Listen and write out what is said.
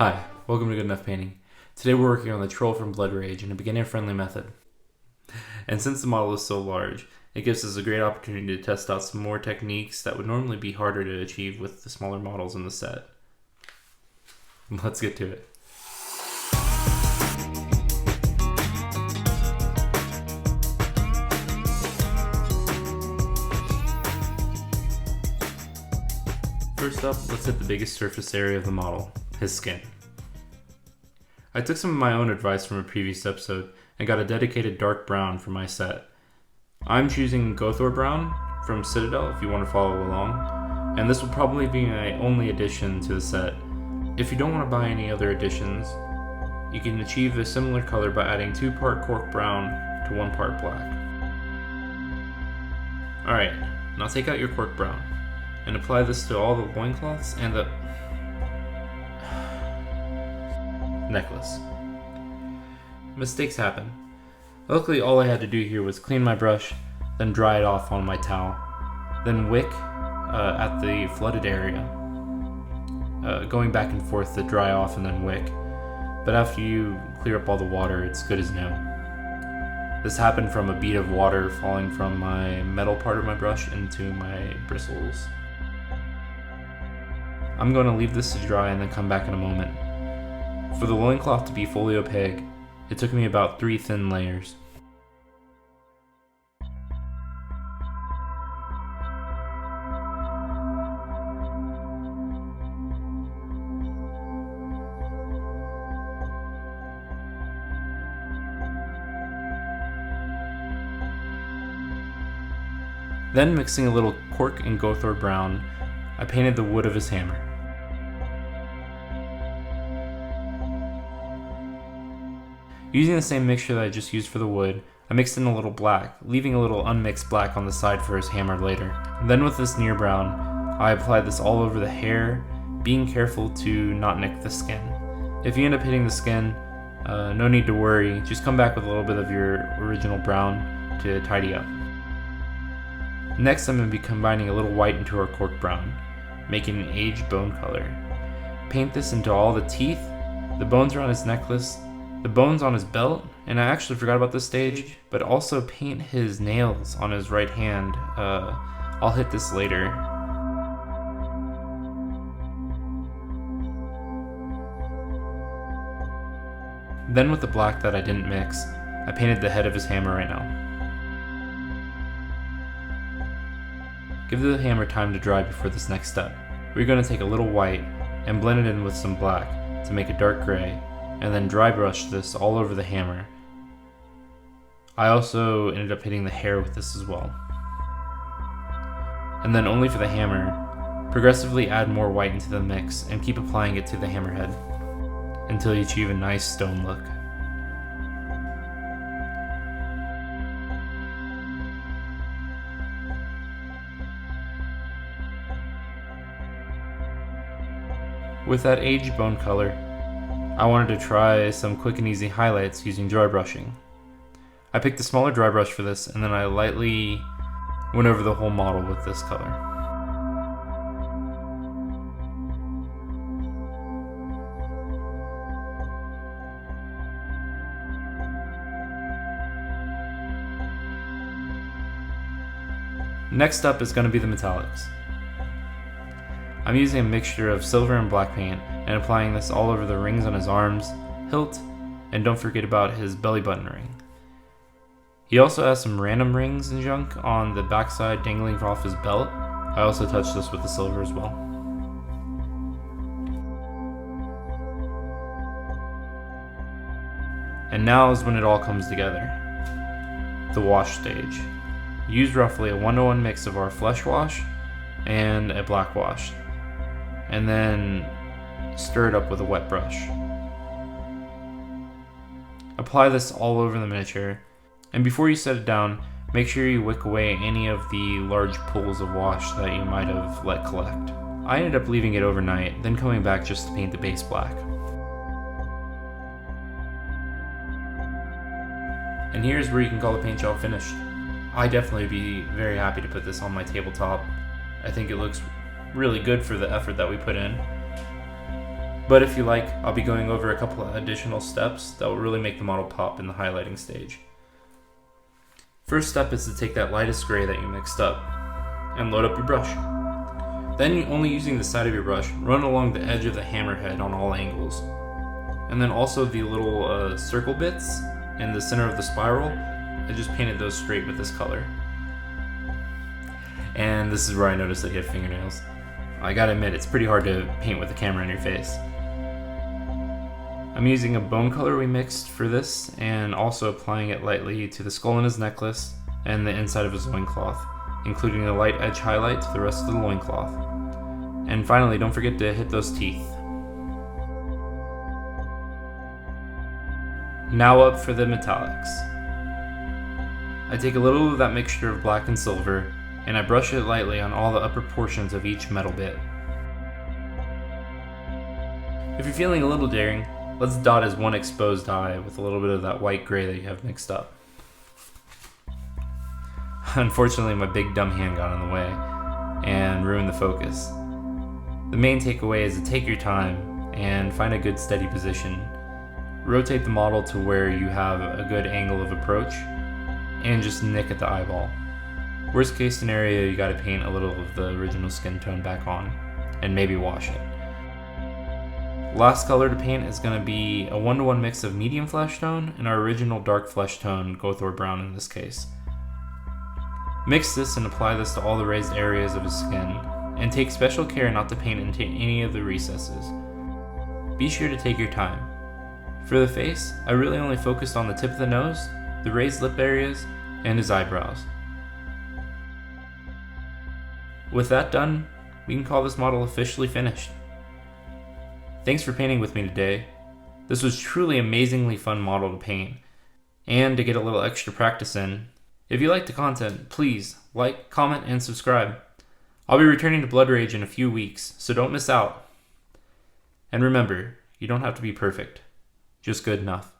Hi, welcome to Good Enough Painting. Today we're working on the troll from Blood Rage in a beginner-friendly method. And since the model is so large, it gives us a great opportunity to test out some more techniques that would normally be harder to achieve with the smaller models in the set. Let's get to it. First up, let's hit the biggest surface area of the model, his skin. I took some of my own advice from a previous episode and got a dedicated dark brown for my set. I'm choosing Gorthor Brown from Citadel if you want to follow along, and this will probably be my only addition to the set. If you don't want to buy any other additions, you can achieve a similar color by adding 2 part cork brown to 1 part black. Alright, now take out your cork brown and apply this to all the loincloths and the necklace. Mistakes happen. Luckily, all I had to do here was clean my brush, then dry it off on my towel, then wick at the flooded area, going back and forth to dry off and then wick. But after you clear up all the water, it's good as new. This happened from a bead of water falling from my metal part of my brush into my bristles. I'm going to leave this to dry and then come back in a moment. For the loincloth to be fully opaque, it took me about 3 thin layers. Then, mixing a little cork and Gorthor Brown, I painted the wood of his hammer. Using the same mixture that I just used for the wood, I mixed in a little black, leaving a little unmixed black on the side for his hammer later. And then with this near brown, I applied this all over the hair, being careful to not nick the skin. If you end up hitting the skin, no need to worry, just come back with a little bit of your original brown to tidy up. Next, I'm going to be combining a little white into our cork brown, making an aged bone color. Paint this into all the teeth, the bones around his necklace, the bones on his belt, and I actually forgot about this stage, but also paint his nails on his right hand. I'll hit this later. Then with the black that I didn't mix, I painted the head of his hammer right now. Give the hammer time to dry before this next step. We're going to take a little white and blend it in with some black to make a dark gray, and then dry brush this all over the hammer. I also ended up hitting the hair with this as well. And then only for the hammer, progressively add more white into the mix and keep applying it to the hammerhead until you achieve a nice stone look. With that aged bone color, I wanted to try some quick and easy highlights using dry brushing. I picked a smaller dry brush for this, and then I lightly went over the whole model with this color. Next up is going to be the metallics. I'm using a mixture of silver and black paint and applying this all over the rings on his arms, hilt, and don't forget about his belly button ring. He also has some random rings and junk on the backside dangling off his belt. I also touched this with the silver as well. And now is when it all comes together. The wash stage. Use roughly a 1-to-1 mix of our flesh wash and a black wash, and then stir it up with a wet brush. Apply this all over the miniature, and before you set it down, make sure you wick away any of the large pools of wash that you might have let collect. I ended up leaving it overnight, then coming back just to paint the base black. And here's where you can call the paint job finished. I'd definitely be very happy to put this on my tabletop. I think it looks really good for the effort that we put in. But if you like, I'll be going over a couple of additional steps that will really make the model pop in the highlighting stage. First step is to take that lightest gray that you mixed up and load up your brush. Then, only using the side of your brush, run along the edge of the hammerhead on all angles. And then also the little circle bits in the center of the spiral, I just painted those straight with this color. And this is where I noticed that you have fingernails. I gotta admit, it's pretty hard to paint with the camera in your face. I'm using a bone color we mixed for this, and also applying it lightly to the skull in his necklace and the inside of his loincloth, including a light edge highlight to the rest of the loincloth. And finally, don't forget to hit those teeth. Now up for the metallics. I take a little of that mixture of black and silver, and I brush it lightly on all the upper portions of each metal bit. If you're feeling a little daring, let's dot as one exposed eye with a little bit of that white gray that you have mixed up. Unfortunately, my big dumb hand got in the way and ruined the focus. The main takeaway is to take your time and find a good steady position. Rotate the model to where you have a good angle of approach and just nick at the eyeball. Worst case scenario, you gotta paint a little of the original skin tone back on and maybe wash it. Last color to paint is going to be a 1-to-1 mix of medium flesh tone and our original dark flesh tone, Gorthor Brown in this case. Mix this and apply this to all the raised areas of his skin, and take special care not to paint into any of the recesses. Be sure to take your time. For the face, I really only focused on the tip of the nose, the raised lip areas, and his eyebrows. With that done, we can call this model officially finished. Thanks for painting with me today. This was truly amazingly fun model to paint, and to get a little extra practice in. If you like the content, please like, comment, and subscribe. I'll be returning to Blood Rage in a few weeks, so don't miss out. And remember, you don't have to be perfect, just good enough.